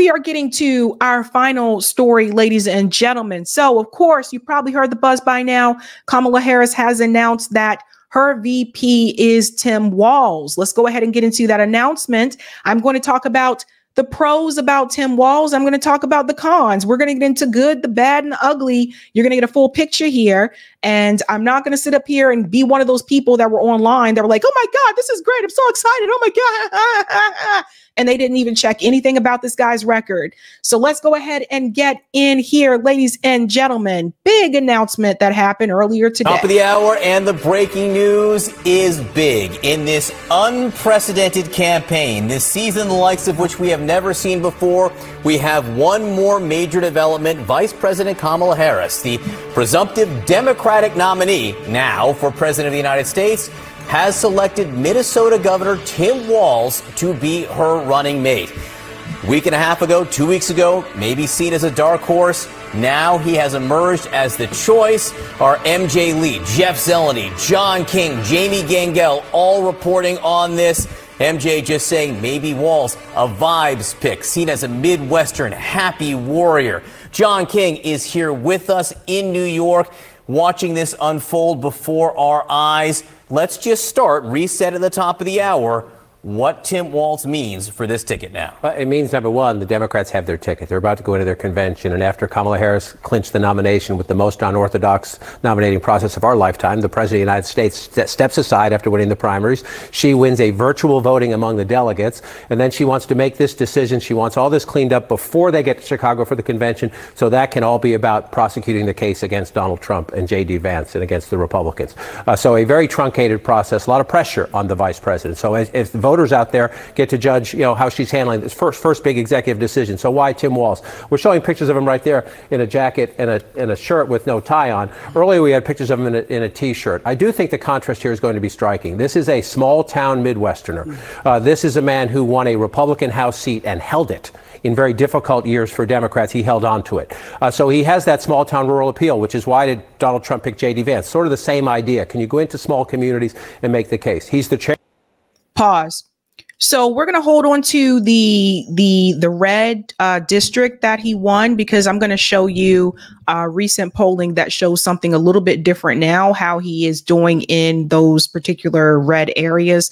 we are getting to our final story, ladies and gentlemen. So, of course, you probably heard the buzz by now. Kamala Harris has announced that her VP is Tim Walz. Let's go ahead and get into that announcement. I'm going to talk about the pros about Tim Walz. I'm going to talk about the cons. We're going to get into good, the bad, and the ugly. You're going to get a full picture here. And I'm not going to sit up here and be one of those people that were online that were like, oh my God, this is great. I'm so excited. Oh my God. And they didn't even check anything about this guy's record. So let's go ahead and get in here, ladies and gentlemen. Big announcement that happened earlier today. Top of the hour, and the breaking news is big. In this unprecedented campaign, this season, the likes of which we have never seen before, we have one more major development. Vice President Kamala Harris, the presumptive Democratic nominee now for President of the United States, has selected Minnesota Governor Tim Walz to be her running mate. Week and a half ago, 2 weeks ago, maybe seen as a dark horse. Now he has emerged as the choice. Our MJ Lee, Jeff Zeleny, John King, Jamie Gangel, all reporting on this. MJ just saying maybe Walz, a vibes pick, seen as a Midwestern happy warrior. John King is here with us in New York, watching this unfold before our eyes. Let's just start, reset at the top of the hour, what Tim Walz means for this ticket now. It means, number one, the Democrats have their ticket. They're about to go into their convention. And after Kamala Harris clinched the nomination with the most unorthodox nominating process of our lifetime, the President of the United States steps aside after winning the primaries. She wins a virtual voting among the delegates. And then she wants to make this decision. She wants all this cleaned up before they get to Chicago for the convention. So that can all be about prosecuting the case against Donald Trump and J.D. Vance and against the Republicans. So a very truncated process, a lot of pressure on the vice president. So as the voters out there get to judge, how she's handling this first big executive decision. So why Tim Walz? We're showing pictures of him right there in a jacket and a shirt with no tie on. Earlier we had pictures of him in a T-shirt. I do think the contrast here is going to be striking. This is a small town Midwesterner. This is a man who won a Republican House seat and held it. In very difficult years for Democrats, he held on to it. So he has that small town rural appeal, which is why did Donald Trump pick J.D. Vance? Sort of the same idea. Can you go into small communities and make the case? He's the chair. Pause. So we're going to hold on to the red district that he won, because I'm going to show you recent polling that shows something a little bit different now, how he is doing in those particular red areas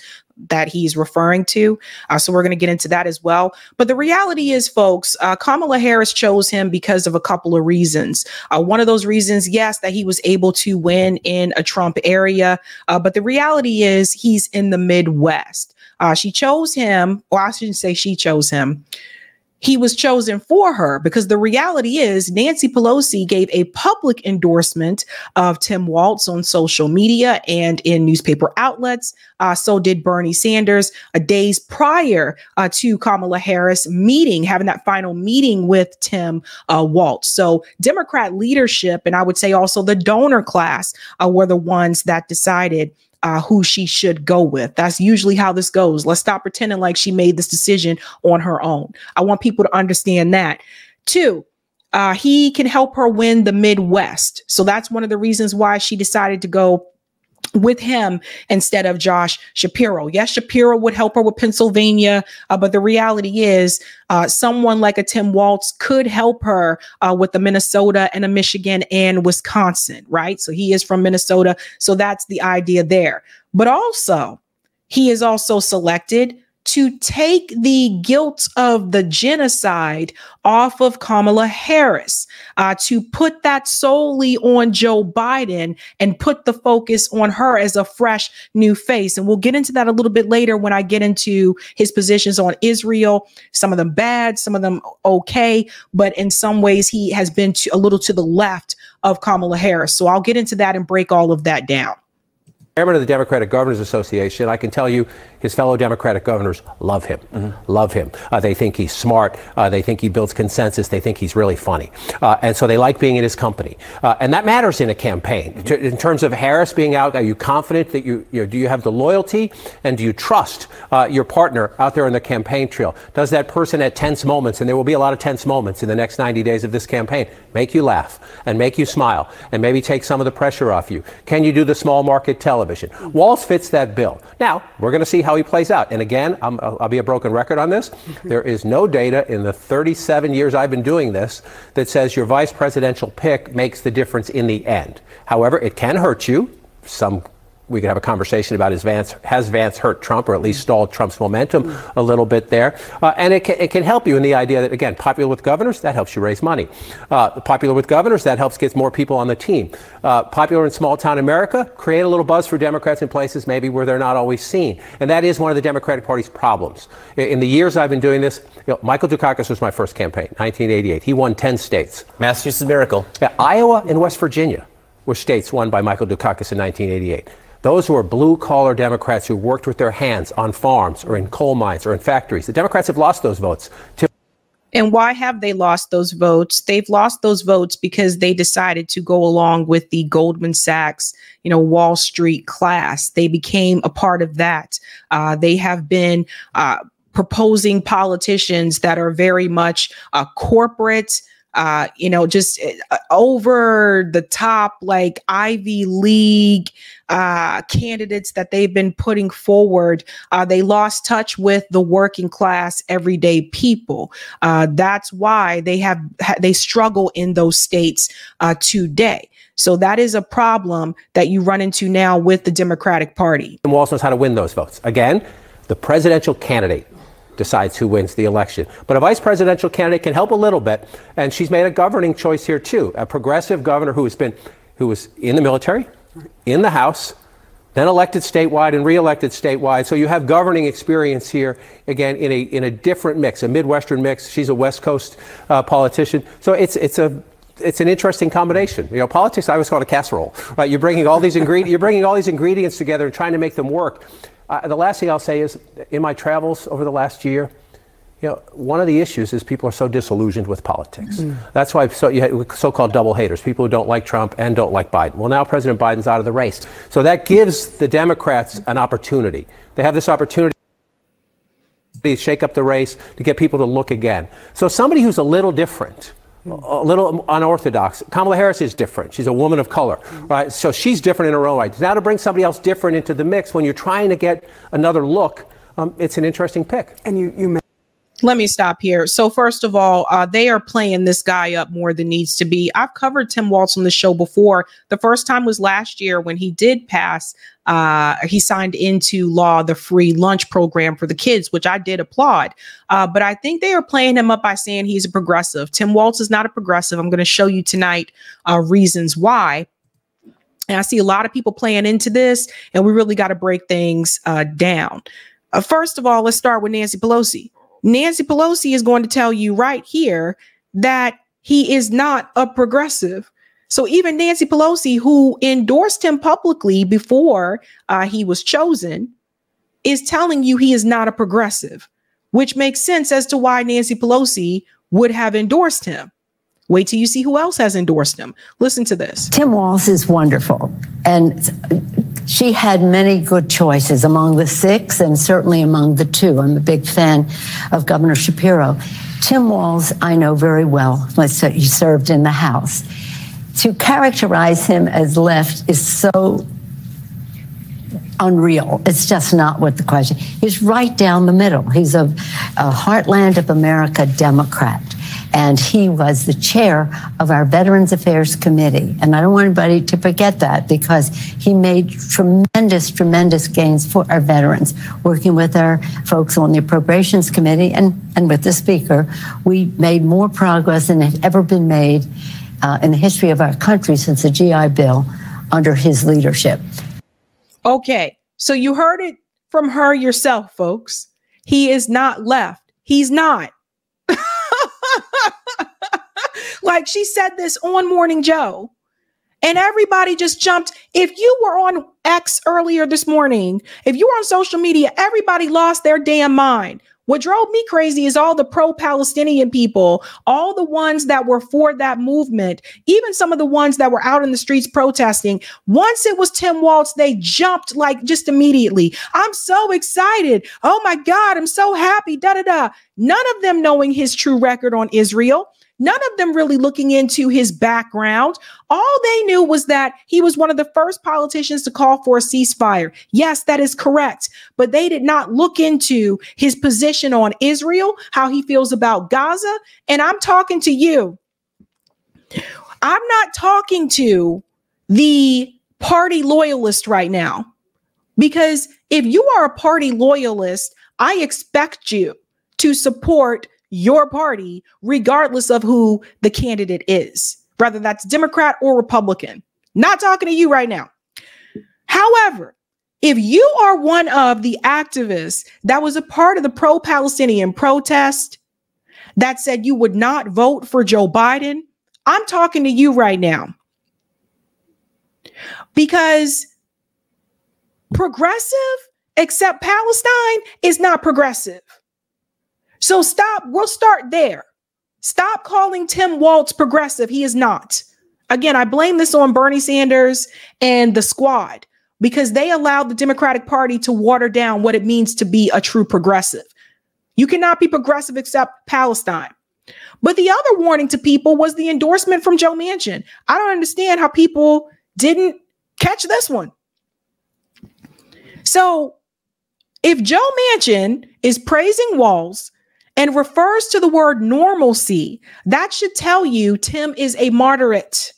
that he's referring to. So we're going to get into that as well. But the reality is, folks, Kamala Harris chose him because of a couple of reasons. One of those reasons, yes, that he was able to win in a Trump area. But the reality is he's in the Midwest. She chose him, or I shouldn't say she chose him. He was chosen for her, because the reality is Nancy Pelosi gave a public endorsement of Tim Walz on social media and in newspaper outlets. So did Bernie Sanders days prior to Kamala Harris having that final meeting with Tim Walz. So Democrat leadership, and I would say also the donor class, were the ones that decided who she should go with. That's usually how this goes. Let's stop pretending like she made this decision on her own. I want people to understand that. Two, he can help her win the Midwest. So that's one of the reasons why she decided to go with him instead of Josh Shapiro. Yes, Shapiro would help her with Pennsylvania, but the reality is someone like a Tim Walz could help her with the Minnesota and a Michigan and Wisconsin, right? So he is from Minnesota. So that's the idea there. But also, he is also selected to take the guilt of the genocide off of Kamala Harris, to put that solely on Joe Biden and put the focus on her as a fresh new face. And we'll get into that a little bit later when I get into his positions on Israel, some of them bad, some of them okay, but in some ways he has been a little to the left of Kamala Harris. So I'll get into that and break all of that down. Chairman of the Democratic Governors Association, I can tell you his fellow Democratic governors love him, love him. They think he's smart. They think he builds consensus. They think he's really funny. And so they like being in his company. And that matters in a campaign. In terms of Harris being out, are you confident that do you have the loyalty and do you trust your partner out there on the campaign trail? Does that person at tense moments, and there will be a lot of tense moments in the next 90 days of this campaign, make you laugh and make you smile and maybe take some of the pressure off you? Can you do the small market television? Walz fits that bill. Now, we're going to see how how he plays out. And again, I'll be a broken record on this. There is no data in the 37 years I've been doing this that says your vice presidential pick makes the difference in the end. However, it can hurt you. We could have a conversation about has Vance hurt Trump, or at least stalled Trump's momentum a little bit there? And it can help you in the idea that, again, popular with governors, that helps you raise money. Popular with governors, that helps get more people on the team. Popular in small town America, create a little buzz for Democrats in places maybe where they're not always seen. And that is one of the Democratic Party's problems. In the years I've been doing this, Michael Dukakis was my first campaign, 1988. He won 10 states. Massachusetts miracle. Yeah, Iowa and West Virginia were states won by Michael Dukakis in 1988. Those who are blue-collar Democrats who worked with their hands on farms or in coal mines or in factories. The Democrats have lost those votes. And why have they lost those votes? They've lost those votes because they decided to go along with the Goldman Sachs, Wall Street class. They became a part of that. They have been proposing politicians that are very much corporate, just over the top, like Ivy League candidates that they've been putting forward. They lost touch with the working class, everyday people. That's why they struggle in those states today. So that is a problem that you run into now with the Democratic Party. Tim Walz knows how to win those votes. Again, the presidential candidate decides who wins the election. But a vice presidential candidate can help a little bit. And she's made a governing choice here, too. A progressive governor who was in the military, in the House, then elected statewide and reelected statewide. So you have governing experience here, again, in a different mix, a Midwestern mix. She's a West Coast politician. So it's an interesting combination. Politics, I always call it a casserole, right? You're bringing all these ingredients together and trying to make them work. The last thing I'll say is, in my travels over the last year, one of the issues is people are so disillusioned with politics. That's why you have so-called double haters, people who don't like Trump and don't like Biden. Well, now President Biden's out of the race. So that gives the Democrats an opportunity. They have this opportunity to shake up the race, to get people to look again. So somebody who's a little different, a little unorthodox. Kamala Harris is different. She's a woman of color, right? So she's different in her own right. Now to bring somebody else different into the mix when you're trying to get another look, it's an interesting pick. And let me stop here. So first of all, they are playing this guy up more than needs to be. I've covered Tim Walz on the show before. The first time was last year when he did pass. He signed into law the free lunch program for the kids, which I did applaud. But I think they are playing him up by saying he's a progressive. Tim Walz is not a progressive. I'm going to show you tonight reasons why. And I see a lot of people playing into this, and we really got to break things down. First of all, let's start with Nancy Pelosi. Nancy Pelosi is going to tell you right here that he is not a progressive. So even Nancy Pelosi, who endorsed him publicly before he was chosen, is telling you he is not a progressive, which makes sense as to why Nancy Pelosi would have endorsed him. Wait till you see who else has endorsed him. Listen to this. Tim Walz is wonderful. And she had many good choices among the 6 and certainly among the 2. I'm a big fan of Governor Shapiro. Tim Walz, I know very well. He served in the House. To characterize him as left is so unreal. It's just not what the question. He's right down the middle. He's a Heartland of America Democrat. And he was the chair of our Veterans Affairs Committee. And I don't want anybody to forget that, because he made tremendous, tremendous gains for our veterans, working with our folks on the Appropriations Committee and with the Speaker. We made more progress than had ever been made in the history of our country since the GI Bill under his leadership. Okay, so you heard it from her yourself, folks. He is not left. He's not. Like, she said this on Morning Joe, and everybody just jumped. If you were on X earlier this morning, if you were on social media, everybody lost their damn mind. What drove me crazy is all the pro-Palestinian people, all the ones that were for that movement, even some of the ones that were out in the streets protesting. Once it was Tim Walz, they jumped like just immediately. I'm so excited. Oh my God, I'm so happy. None of them knowing his true record on Israel. None of them really looking into his background. All they knew was that he was one of the first politicians to call call for a ceasefire. Yes, that is correct. But they did not look into his position on Israel, how he feels about Gaza. And I'm talking to you. I'm not talking to the party loyalist right now, because if you are a party loyalist, I expect you to support your party regardless of who the candidate is, whether that's Democrat or Republican. Not talking to you right now. However, if you are one of the activists that was a part of the pro-Palestinian protest that said you would not vote for Joe Biden, I'm talking to you right now. Because progressive except Palestine is not progressive. So stop. We'll start there. Stop calling Tim Walz progressive. He is not. Again, I blame this on Bernie Sanders and the squad because they allowed the Democratic Party to water down what it means to be a true progressive. You cannot be progressive except Palestine. But the other warning to people was the endorsement from Joe Manchin. I don't understand how people didn't catch this one. So if Joe Manchin is praising Walz and refers to the word normalcy, that should tell you Tim is a moderate.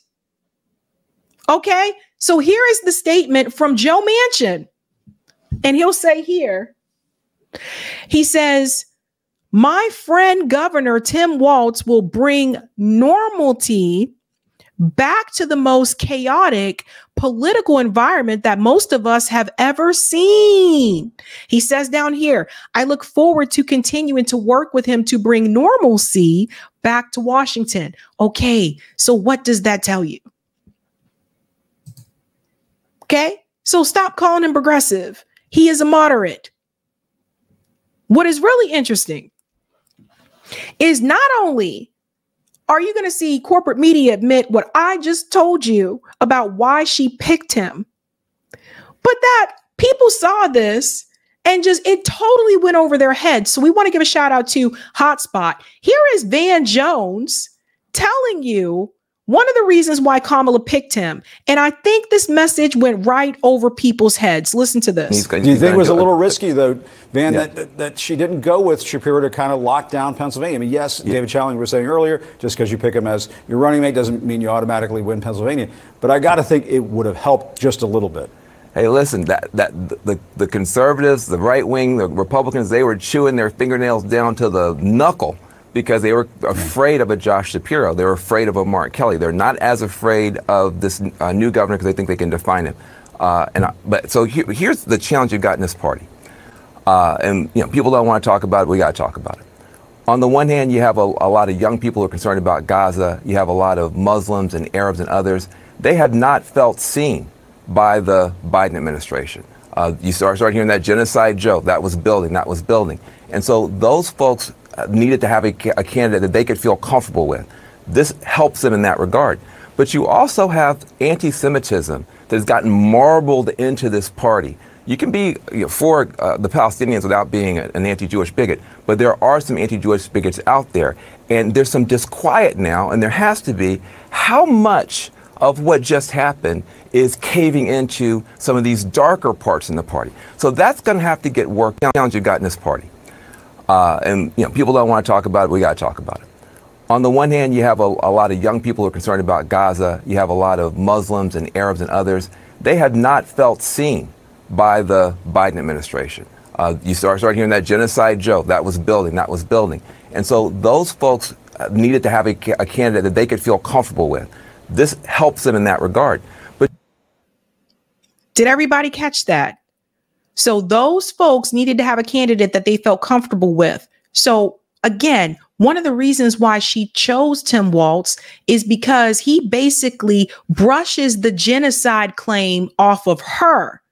Okay, so here is the statement from Joe Manchin. And he'll say here, he says, my friend Governor Tim Walz will bring normalcy back to the most chaotic political environment that most of us have ever seen. He says down here, I look forward to continuing to work with him to bring normalcy back to Washington. Okay, so what does that tell you? Okay, so stop calling him progressive. He is a moderate. What is really interesting is not only are you going to see corporate media admit what I just told you about why she picked him, but that people saw this and just it totally went over their heads. So we want to give a shout out to Hotspot. Here is Van Jones telling you one of the reasons why Kamala picked him. And I think this message went right over people's heads. Listen to this. Do you think it was a little risky, though, Van, that she didn't go with Shapiro to kind of lock down Pennsylvania? I mean, yes, David Challing was saying earlier, just because you pick him as your running mate doesn't mean you automatically win Pennsylvania. But I got to think it would have helped just a little bit. Hey, listen, the conservatives, the right wing, the Republicans, they were chewing their fingernails down to the knuckle because they were afraid of a Josh Shapiro. They were afraid of a Mark Kelly. They're not as afraid of this new governor because they think they can define him. So here's the challenge you've got in this party. And you know, people don't want to talk about it. We got to talk about it. On the one hand, you have a lot of young people who are concerned about Gaza. You have a lot of Muslims and Arabs and others. They have not felt seen by the Biden administration. You start hearing that genocide joke. That was building. That was building. And so those folks needed to have a candidate that they could feel comfortable with. This helps them in that regard. But you also have anti-Semitism that has gotten marbled into this party. You can be for the Palestinians without being an anti-Jewish bigot, but there are some anti-Jewish bigots out there. And there's some disquiet now, and there has to be. How much of what just happened is caving into some of these darker parts in the party? So that's going to have to get worked out. You've got in this party. And you know, people don't want to talk about it. We got to talk about it. On the one hand, you have a lot of young people who are concerned about Gaza. You have a lot of Muslims and Arabs and others. They have not felt seen by the Biden administration. You start hearing that genocide joke. That was building. That was building. And so those folks needed to have a candidate that they could feel comfortable with. This helps them in that regard. But did everybody catch that? So those folks needed to have a candidate that they felt comfortable with. So again, one of the reasons why she chose Tim Walz is because he basically brushes the genocide claim off of her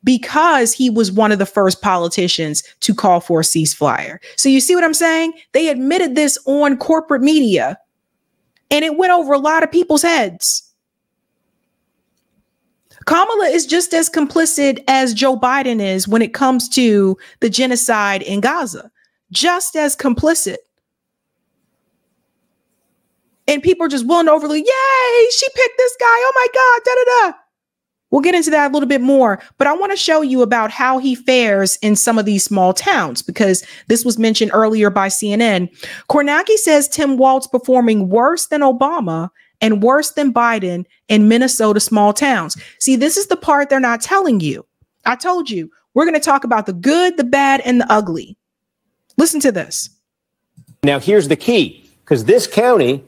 because he was one of the first politicians to call for a ceasefire. So you see what I'm saying? They admitted this on corporate media and it went over a lot of people's heads. Kamala is just as complicit as Joe Biden is when it comes to the genocide in Gaza. Just as complicit. And people are just willing to overlook, yay, she picked this guy. Oh my God, da-da-da. We'll get into that a little bit more, but I want to show you about how he fares in some of these small towns, because this was mentioned earlier by CNN. Kornacki says Tim Walz performing worse than Obama and worse than Biden in Minnesota small towns. See, this is the part they're not telling you. I told you, we're going to talk about the good, the bad, and the ugly. Listen to this. Now, here's the key, because this county,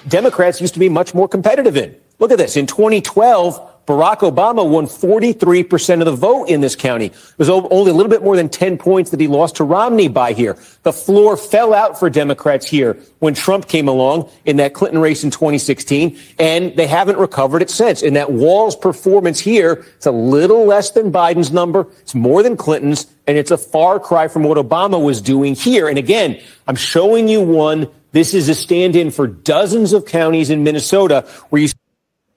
Democrats used to be much more competitive in. Look at this. In 2012, Barack Obama won 43% of the vote in this county. It was only a little bit more than 10 points that he lost to Romney by here. The floor fell out for Democrats here when Trump came along in that Clinton race in 2016, and they haven't recovered it since. And that Walz performance here, it's a little less than Biden's number. It's more than Clinton's, and it's a far cry from what Obama was doing here. And again, I'm showing you one. This is a stand-in for dozens of counties in Minnesota where you...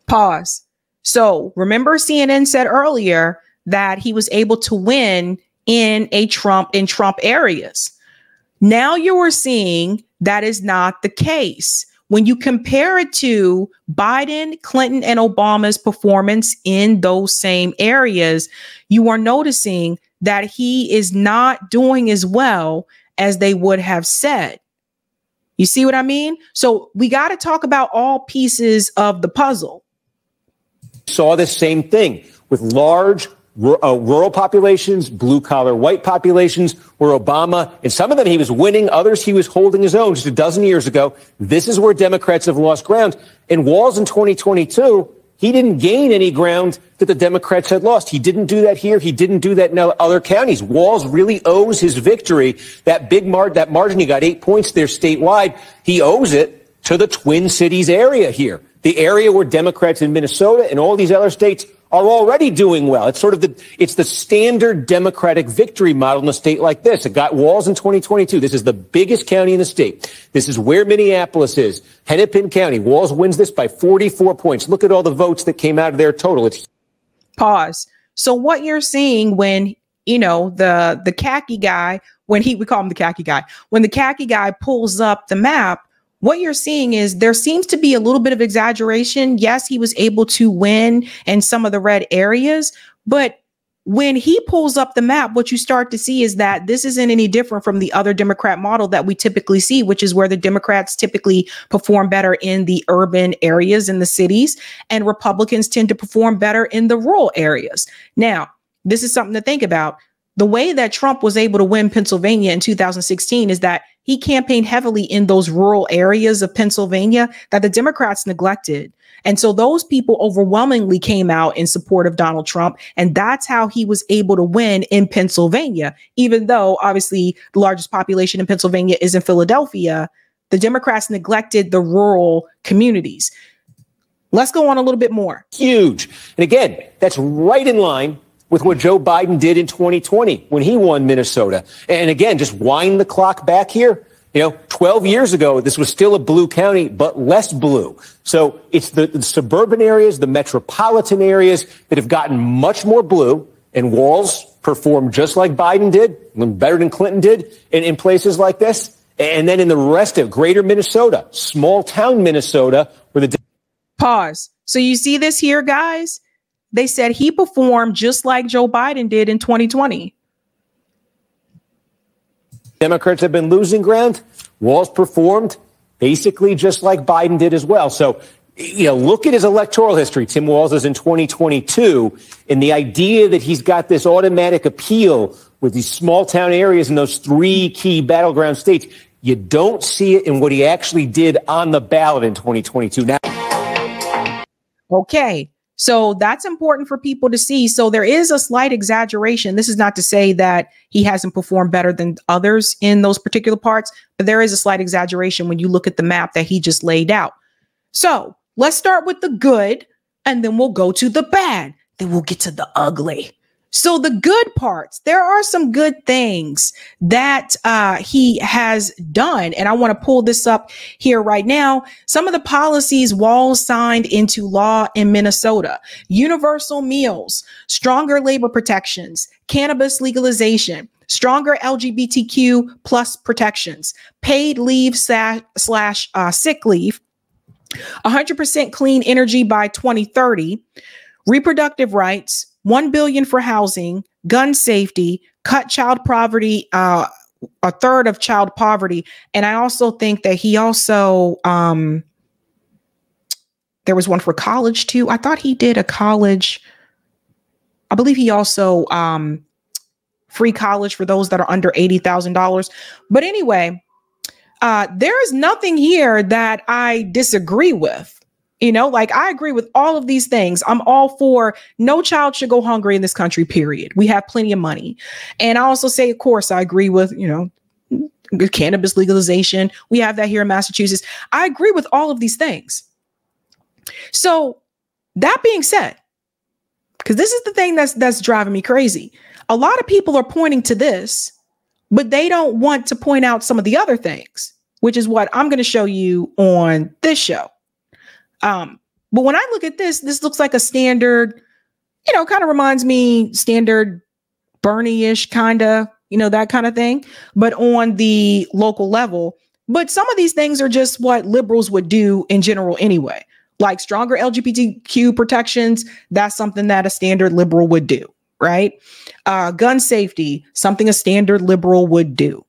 Pause. So remember, CNN said earlier that he was able to win in Trump areas. Now you are seeing that is not the case. When you compare it to Biden, Clinton, and Obama's performance in those same areas, you are noticing that he is not doing as well as they would have said. You see what I mean? So we got to talk about all pieces of the puzzle. Saw the same thing with large rural populations, blue collar white populations, where Obama, and some of them he was winning, others he was holding his own just a dozen years ago. This is where Democrats have lost ground. And Walz in 2022, he didn't gain any ground that the Democrats had lost. He didn't do that here. He didn't do that in other counties. Walz really owes his victory, that margin. He got 8 points there statewide. He owes it to the Twin Cities area here, the area where Democrats in Minnesota and all these other states are already doing well. It's sort of it's the standard Democratic victory model in a state like this. It got Walz in 2022. This is the biggest county in the state. This is where Minneapolis is. Hennepin County. Walz wins this by 44 points. Look at all the votes that came out of their total. It's pause. So what you're seeing when, the khaki guy, we call him the khaki guy, when the khaki guy pulls up the map, what you're seeing is there seems to be a little bit of exaggeration. Yes, he was able to win in some of the red areas, but when he pulls up the map, what you start to see is that this isn't any different from the other Democrat model that we typically see, which is where the Democrats typically perform better in the urban areas in the cities, and Republicans tend to perform better in the rural areas. Now, this is something to think about. The way that Trump was able to win Pennsylvania in 2016 is that he campaigned heavily in those rural areas of Pennsylvania that the Democrats neglected. And so those people overwhelmingly came out in support of Donald Trump. And that's how he was able to win in Pennsylvania, even though obviously the largest population in Pennsylvania is in Philadelphia. The Democrats neglected the rural communities. Let's go on a little bit more. Huge. And again, that's right in line with what Joe Biden did in 2020 when he won Minnesota. And again, just wind the clock back here. 12 years ago, this was still a blue county, but less blue. So it's the suburban areas, the metropolitan areas that have gotten much more blue. And Walz performed just like Biden did, better than Clinton did in places like this. And then in the rest of greater Minnesota, small town Minnesota, where the... Pause. So you see this here, guys? They said he performed just like Joe Biden did in 2020. Democrats have been losing ground. Walz performed basically just like Biden did as well. So, look at his electoral history. Tim Walz is in 2022. And the idea that he's got this automatic appeal with these small town areas in those three key battleground states, you don't see it in what he actually did on the ballot in 2022. Now, okay. So that's important for people to see. So there is a slight exaggeration. This is not to say that he hasn't performed better than others in those particular parts, but there is a slight exaggeration when you look at the map that he just laid out. So let's start with the good, and then we'll go to the bad. Then we'll get to the ugly. So the good parts, there are some good things that he has done. And I want to pull this up here right now. Some of the policies Walz signed into law in Minnesota: universal meals, stronger labor protections, cannabis legalization, stronger LGBTQ plus protections, paid leave slash sick leave, 100% clean energy by 2030, reproductive rights, $1 billion for housing, gun safety, cut child poverty, a third of child poverty. And I also think that he also, there was one for college too. I thought he did a college. I believe he also, free college for those that are under $80,000. But anyway, there is nothing here that I disagree with. You know, like I agree with all of these things. I'm all for no child should go hungry in this country, period. We have plenty of money. And I also say, of course, I agree with, you know, cannabis legalization. We have that here in Massachusetts. I agree with all of these things. So that being said, because this is the thing that's driving me crazy. A lot of people are pointing to this, but they don't want to point out some of the other things, which is what I'm going to show you on this show. But when I look at this looks like a standard, you know, kind of reminds me standard Bernie-ish kind of, you know, that kind of thing, but on the local level. But some of these things are just what liberals would do in general anyway, like stronger LGBTQ protections. That's something that a standard liberal would do, right? Gun safety, something a standard liberal would do.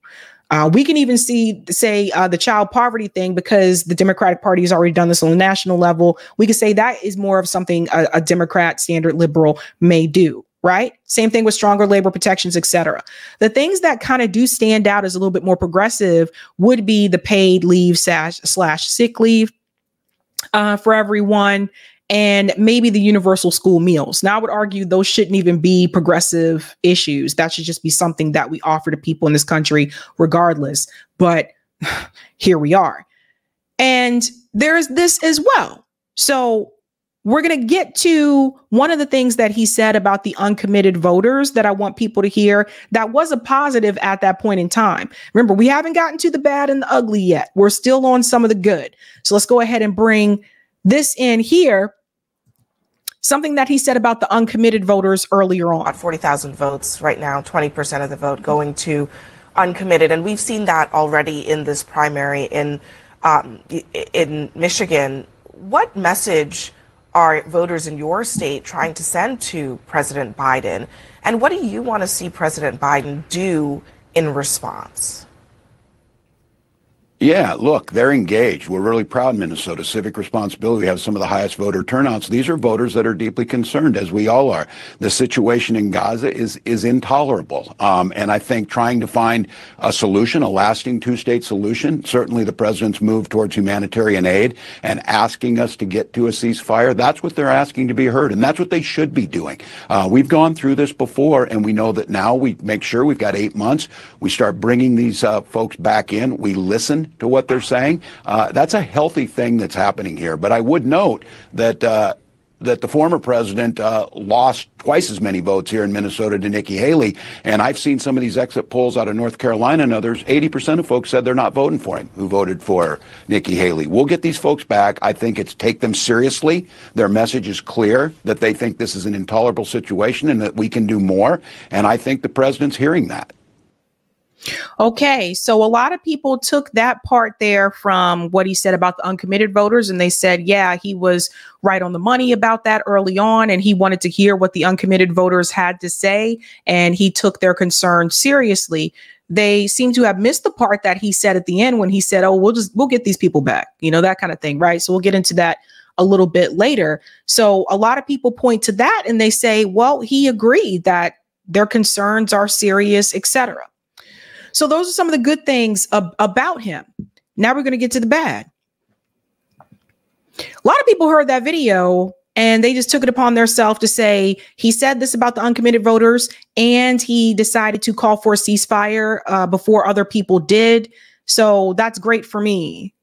We can even say the child poverty thing, because the Democratic Party has already done this on a national level. We could say that is more of something a Democrat standard liberal may do, right? Same thing with stronger labor protections, et cetera. The things that kind of do stand out as a little bit more progressive would be the paid leave slash sick leave for everyone, and maybe the universal school meals. Now, I would argue those shouldn't even be progressive issues. That should just be something that we offer to people in this country regardless. But here we are. And there's this as well. So we're going to get to one of the things that he said about the uncommitted voters that I want people to hear. That was a positive at that point in time. Remember, we haven't gotten to the bad and the ugly yet. We're still on some of the good. So let's go ahead and bring this in here. Something that he said about the uncommitted voters earlier on. About 40,000 votes right now, 20% of the vote going to uncommitted. And we've seen that already in this primary in Michigan. What message are voters in your state trying to send to President Biden? And what do you want to see President Biden do in response? Yeah, look, they're engaged. We're really proud in Minnesota. Civic responsibility. We have some of the highest voter turnouts. These are voters that are deeply concerned, as we all are. The situation in Gaza is intolerable. And I think trying to find a solution, a lasting two-state solution, certainly the president's move towards humanitarian aid and asking us to get to a ceasefire, that's what they're asking to be heard. And that's what they should be doing. We've gone through this before, and we know that now we make sure we've got 8 months. We start bringing these folks back in. We listen to what they're saying. That's a healthy thing that's happening here. But I would note that that the former president lost twice as many votes here in Minnesota to Nikki Haley. And I've seen some of these exit polls out of North Carolina and others. 80% of folks said they're not voting for him who voted for Nikki Haley. We'll get these folks back. I think it's take them seriously. Their message is clear that they think this is an intolerable situation and that we can do more. And I think the president's hearing that. Okay, so a lot of people took that part there from what he said about the uncommitted voters, and they said, yeah, he was right on the money about that early on, and he wanted to hear what the uncommitted voters had to say, and he took their concern seriously. They seem to have missed the part that he said at the end when he said, oh, we'll get these people back, you know, that kind of thing, right? So we'll get into that a little bit later. So a lot of people point to that and they say, well, he agreed that their concerns are serious, etc. So those are some of the good things about him. Now we're going to get to the bad. A lot of people heard that video and they just took it upon themselves to say he said this about the uncommitted voters and he decided to call for a ceasefire before other people did. So that's great for me.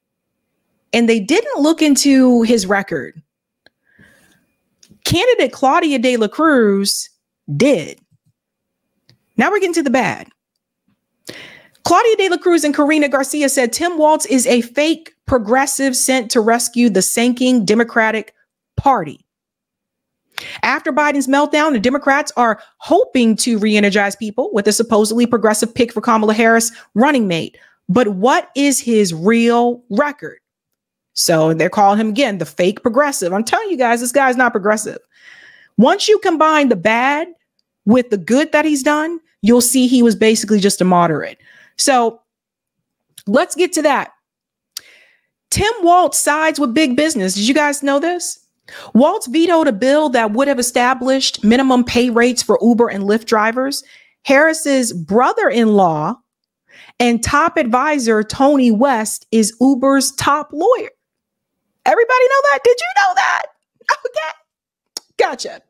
And they didn't look into his record. Candidate Claudia De La Cruz did. Now we're getting to the bad. Claudia De La Cruz and Karina Garcia said Tim Walz is a fake progressive sent to rescue the sinking Democratic Party. After Biden's meltdown, the Democrats are hoping to re-energize people with a supposedly progressive pick for Kamala Harris running mate. But what is his real record? So they're calling him again the fake progressive. I'm telling you guys, this guy's not progressive. Once you combine the bad with the good that he's done, you'll see he was basically just a moderate. So let's get to that. Tim Walz sides with big business. Did you guys know this? Walz vetoed a bill that would have established minimum pay rates for Uber and Lyft drivers. Harris's brother-in-law and top advisor, Tony West, is Uber's top lawyer. Everybody know that? Did you know that? Okay. Gotcha.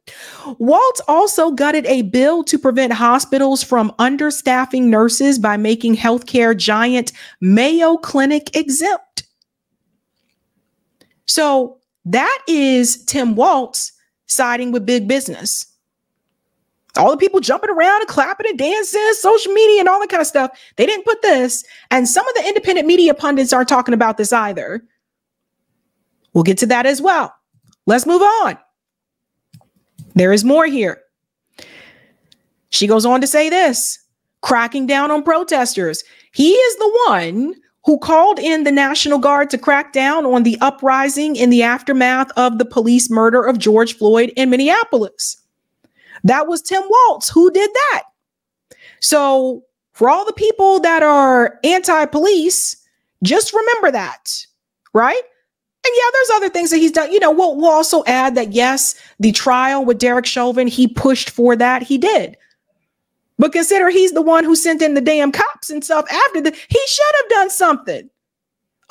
Walz also gutted a bill to prevent hospitals from understaffing nurses by making healthcare giant Mayo Clinic exempt. So that is Tim Walz siding with big business. All the people jumping around and clapping and dancing, social media and all that kind of stuff. They didn't put this. And some of the independent media pundits aren't talking about this either. We'll get to that as well. Let's move on. There is more here. She goes on to say this, cracking down on protesters. He is the one who called in the National Guard to crack down on the uprising in the aftermath of the police murder of George Floyd in Minneapolis. That was Tim Walz who did that. So for all the people that are anti-police, just remember that, right? And yeah, there's other things that he's done. You know, we'll also add that, yes, the trial with Derek Chauvin, he pushed for that. He did. But consider he's the one who sent in the damn cops and stuff after the, he should have done something.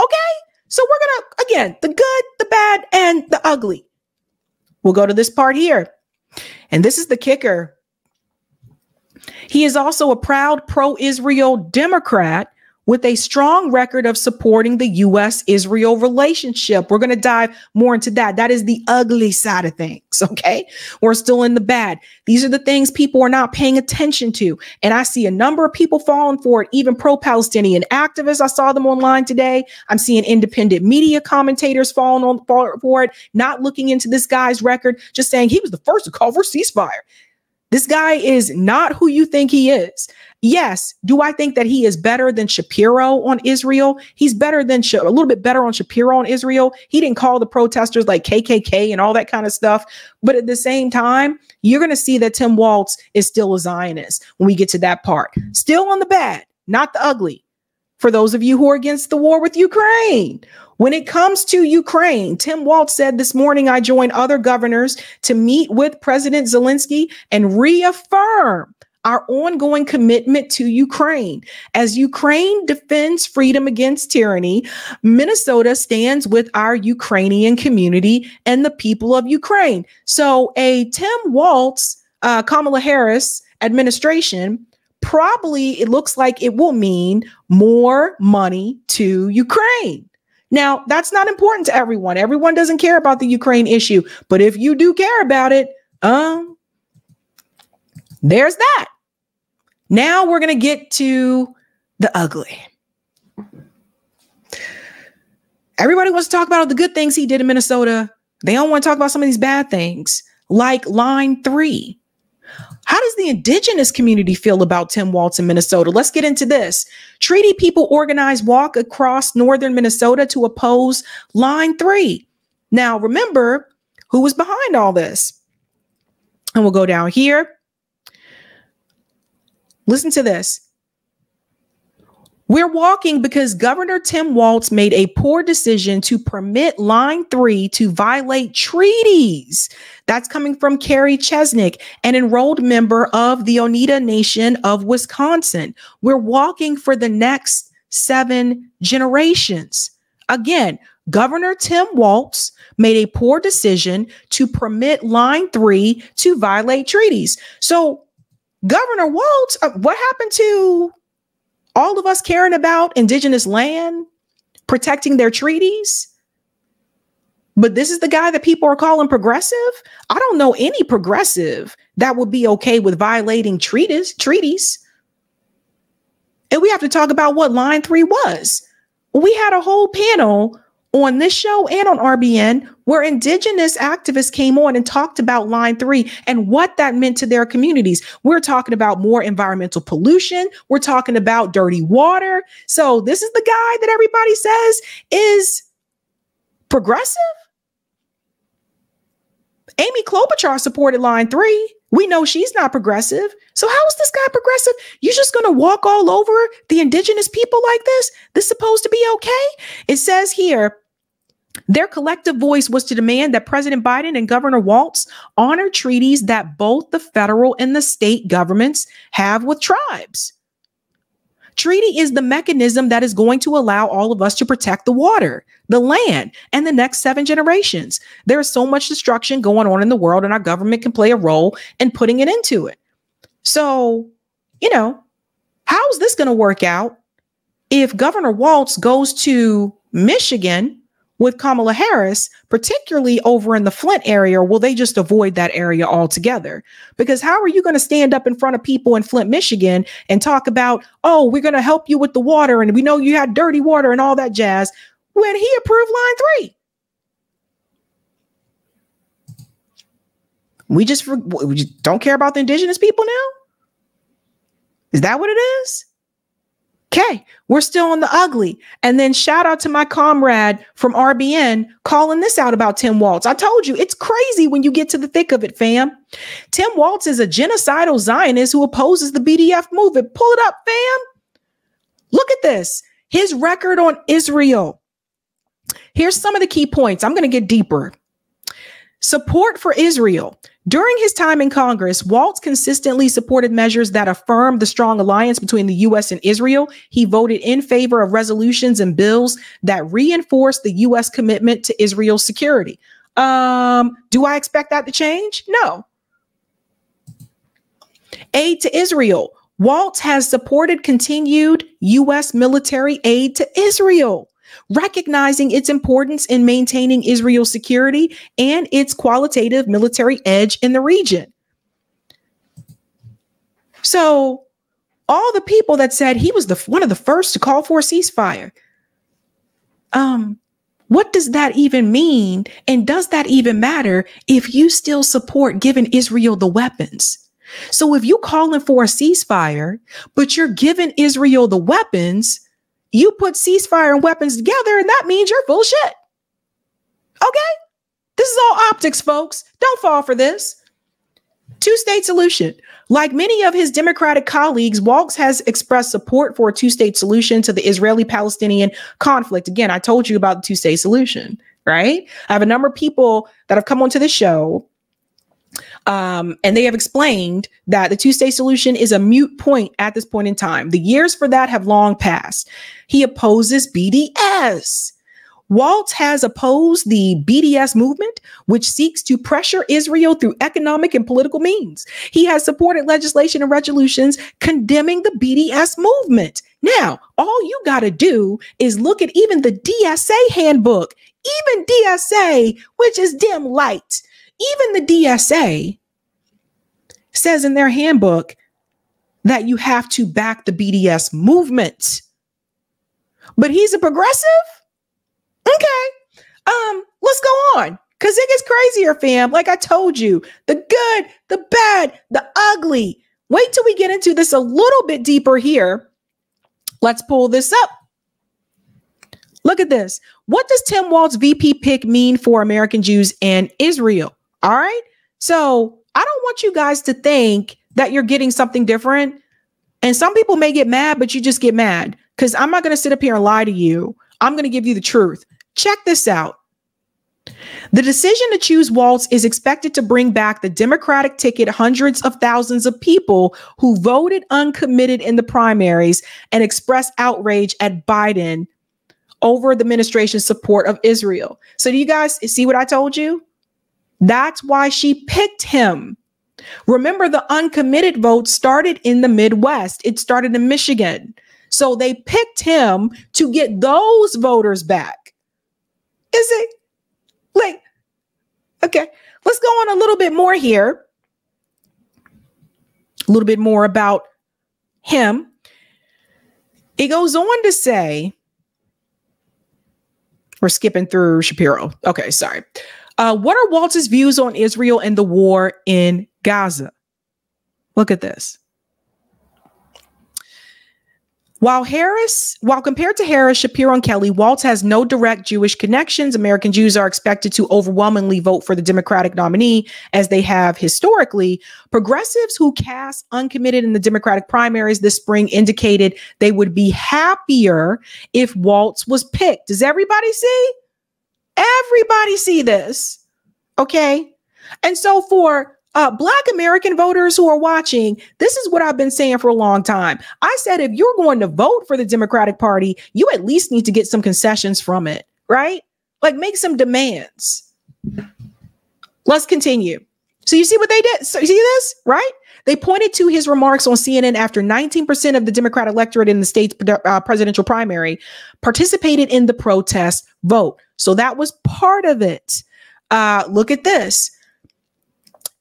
Okay. So we're going to, again, the good, the bad, and the ugly. We'll go to this part here. And this is the kicker. He is also a proud pro-Israel Democrat with a strong record of supporting the U.S.-Israel relationship. We're going to dive more into that. That is the ugly side of things, okay? We're still in the bad. These are the things people are not paying attention to. And I see a number of people falling for it, even pro-Palestinian activists. I saw them online today. I'm seeing independent media commentators falling for it, not looking into this guy's record, just saying he was the first to call for ceasefire. This guy is not who you think he is. Yes. Do I think that he is better than Shapiro on Israel? He's better than a little bit better on Shapiro on Israel. He didn't call the protesters like KKK and all that kind of stuff. But at the same time, you're going to see that Tim Walz is still a Zionist when we get to that part. Still on the bad, not the ugly. For those of you who are against the war with Ukraine, when it comes to Ukraine, Tim Walz said this morning, I joined other governors to meet with President Zelensky and reaffirm our ongoing commitment to Ukraine. As Ukraine defends freedom against tyranny, Minnesota stands with our Ukrainian community and the people of Ukraine. So a Tim Walz, Kamala Harris administration, probably it looks like it will mean more money to Ukraine. Now, that's not important to everyone. Everyone doesn't care about the Ukraine issue. But if you do care about it, there's that. Now we're going to get to the ugly. Everybody wants to talk about all the good things he did in Minnesota. They don't want to talk about some of these bad things, like Line 3. How does the indigenous community feel about Tim Walz in Minnesota? Let's get into this. Treaty people organized walk across northern Minnesota to oppose Line 3. Now, remember who was behind all this. And we'll go down here. Listen to this. We're walking because Governor Tim Walz made a poor decision to permit Line 3 to violate treaties. That's coming from Carrie Chesnick, an enrolled member of the Oneida Nation of Wisconsin. We're walking for the next 7 generations. Again, Governor Tim Walz made a poor decision to permit Line 3 to violate treaties. So Governor Walz, what happened to all of us caring about indigenous land, protecting their treaties? But this is the guy that people are calling progressive? I don't know any progressive that would be okay with violating treaties. And we have to talk about what Line 3 was. We had a whole panel on this show and on RBN where indigenous activists came on and talked about Line 3 and what that meant to their communities. We're talking about more environmental pollution. We're talking about dirty water. So this is the guy that everybody says is progressive. Amy Klobuchar supported Line 3. We know she's not progressive. So how is this guy progressive? You're just going to walk all over the indigenous people like this? This is supposed to be okay? It says here, their collective voice was to demand that President Biden and Governor Walz honor treaties that both the federal and the state governments have with tribes. Treaty is the mechanism that is going to allow all of us to protect the water, the land, and the next 7 generations. There is so much destruction going on in the world, and our government can play a role in putting it into it. So, you know, how's this going to work out if Governor Walz goes to Michigan with Kamala Harris, particularly over in the Flint area, or will they just avoid that area altogether? Because how are you going to stand up in front of people in Flint, Michigan and talk about, oh, we're going to help you with the water, and we know you had dirty water and all that jazz, when he approved Line 3? We just don't care about the indigenous people now? Is that what it is? Okay, we're still on the ugly. And then shout out to my comrade from RBN calling this out about Tim Walz. I told you, it's crazy when you get to the thick of it, fam. Tim Walz is a genocidal Zionist who opposes the BDS movement. Pull it up, fam. Look at this. His record on Israel. Here's some of the key points. I'm going to get deeper. Support for Israel. During his time in Congress, Walz consistently supported measures that affirmed the strong alliance between the U.S. and Israel. He voted in favor of resolutions and bills that reinforced the U.S. commitment to Israel's security. Do I expect that to change? No. Aid to Israel. Walz has supported continued U.S. military aid to Israel, recognizing its importance in maintaining Israel's security and its qualitative military edge in the region. So all the people that said he was one of the first to call for a ceasefire, what does that even mean? And does that even matter if you still support giving Israel the weapons? So if you calling for a ceasefire, but you're giving Israel the weapons, you put ceasefire and weapons together, and that means you're full of shit. Okay? This is all optics, folks. Don't fall for this. Two-state solution. Like many of his Democratic colleagues, Walz has expressed support for a two-state solution to the Israeli-Palestinian conflict. Again, I told you about the two-state solution, right? I have a number of people that have come onto the show, and they have explained that the two-state solution is a moot point at this point in time. The years for that have long passed. He opposes BDS. Walz has opposed the BDS movement, which seeks to pressure Israel through economic and political means. He has supported legislation and resolutions condemning the BDS movement. Now, all you got to do is look at even the DSA handbook, even DSA, which is dim light. Even the DSA says in their handbook that you have to back the BDS movement. But he's a progressive? Okay. Let's go on. Because it gets crazier, fam. Like I told you, the good, the bad, the ugly. Wait till we get into this a little bit deeper here. Let's pull this up. Look at this. What does Tim Walz VP pick mean for American Jews and Israel? All right. So I don't want you guys to think that you're getting something different. And some people may get mad, but you just get mad because I'm not going to sit up here and lie to you. I'm going to give you the truth. Check this out. The decision to choose Walz is expected to bring back the Democratic ticket hundreds of thousands of people who voted uncommitted in the primaries and expressed outrage at Biden over the administration's support of Israel. So do you guys see what I told you? That's why she picked him. Remember, the uncommitted vote started in the Midwest. It started in Michigan. So they picked him to get those voters back. Is it? Like, okay, let's go on a little bit more here. A little bit more about him. It goes on to say, we're skipping through Shapiro. Okay, sorry. What are Walz's views on Israel and the war in Gaza? Look at this. While compared to Harris, Shapiro, and Kelly, Waltz has no direct Jewish connections. American Jews are expected to overwhelmingly vote for the Democratic nominee, as they have historically. Progressives who cast uncommitted in the Democratic primaries this spring indicated they would be happier if Waltz was picked. Does everybody see? Everybody see this? Okay. And so for Black American voters who are watching, this is what I've been saying for a long time. I said, if you're going to vote for the Democratic Party, you at least need to get some concessions from it, right? Like make some demands. Let's continue. So you see what they did? So you see this, right? They pointed to his remarks on CNN after 19% of the Democrat electorate in the state's presidential primary participated in the protest vote. So that was part of it. Look at this.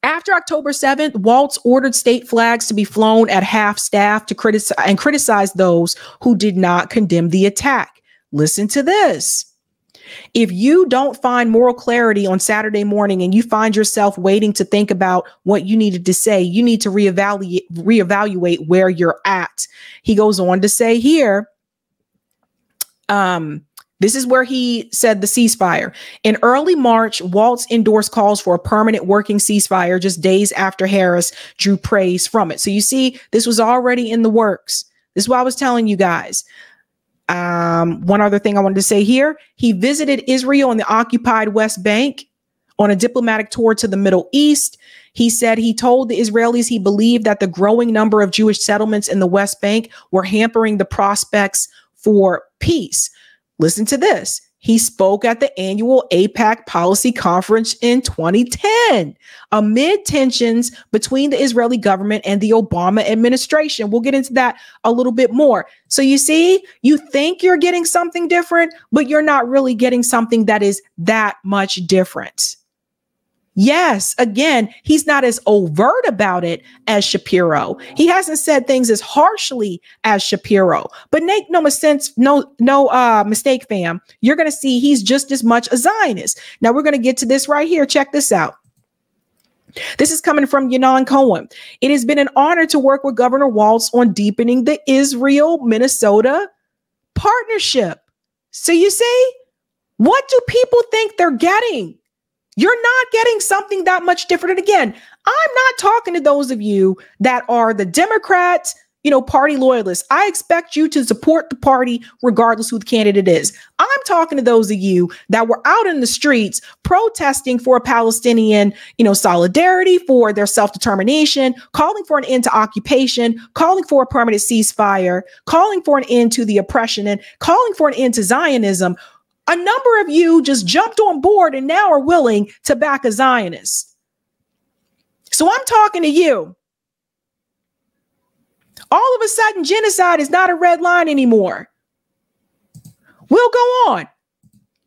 After October 7th, Waltz ordered state flags to be flown at half staff to criticize those who did not condemn the attack. Listen to this. If you don't find moral clarity on Saturday morning and you find yourself waiting to think about what you needed to say, you need to reevaluate where you're at. He goes on to say here, this is where he said the ceasefire. In early March, Waltz endorsed calls for a permanent working ceasefire just days after Harris drew praise from it. So you see, this was already in the works. This is what I was telling you guys. One other thing I wanted to say here. He visited Israel and the occupied West Bank on a diplomatic tour to the Middle East. He said he told the Israelis he believed that the growing number of Jewish settlements in the West Bank were hampering the prospects for peace. Listen to this. He spoke at the annual AIPAC policy conference in 2010 amid tensions between the Israeli government and the Obama administration. We'll get into that a little bit more. So you see, you think you're getting something different, but you're not really getting something that is that much different. Yes, again, he's not as overt about it as Shapiro. He hasn't said things as harshly as Shapiro. But make no mistake, fam. You're going to see he's just as much a Zionist. Now we're going to get to this right here. Check this out. This is coming from Yanon Cohen. It has been an honor to work with Governor Waltz on deepening the Israel-Minnesota partnership. So you see, what do people think they're getting? You're not getting something that much different. And again, I'm not talking to those of you that are the Democrat, party loyalists. I expect you to support the party regardless who the candidate is. I'm talking to those of you that were out in the streets protesting for Palestinian, solidarity, for their self-determination, calling for an end to occupation, calling for a permanent ceasefire, calling for an end to the oppression, and calling for an end to Zionism. A number of you just jumped on board and now are willing to back a Zionist. So I'm talking to you. All of a sudden, genocide is not a red line anymore. We'll go on.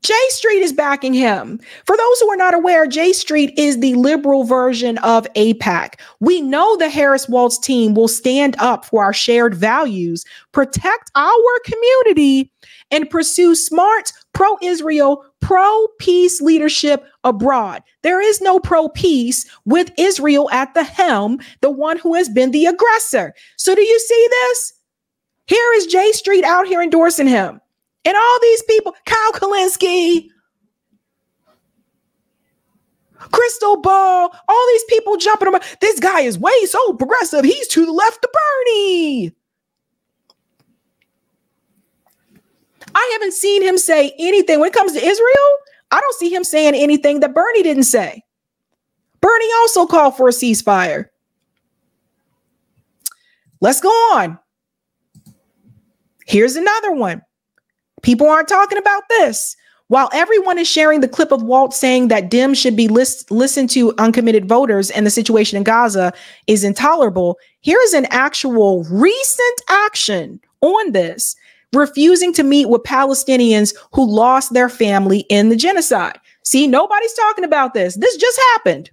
J Street is backing him. For those who are not aware, J Street is the liberal version of AIPAC. We know the Harris-Waltz team will stand up for our shared values, protect our community, and pursue smart, pro-Israel, pro-peace leadership abroad. There is no pro-peace with Israel at the helm, the one who has been the aggressor. So do you see this? Here is J Street out here endorsing him. And all these people, Kyle Kulinski, Crystal Ball, all these people jumping around. This guy is way so progressive. He's to the left of Bernie. I haven't seen him say anything when it comes to Israel. I don't see him saying anything that Bernie didn't say. Bernie also called for a ceasefire. Let's go on. Here's another one. People aren't talking about this. While everyone is sharing the clip of Waltz saying that Dems should be listened to uncommitted voters and the situation in Gaza is intolerable, here's an actual recent action on this, refusing to meet with Palestinians who lost their family in the genocide. See, nobody's talking about this. This just happened.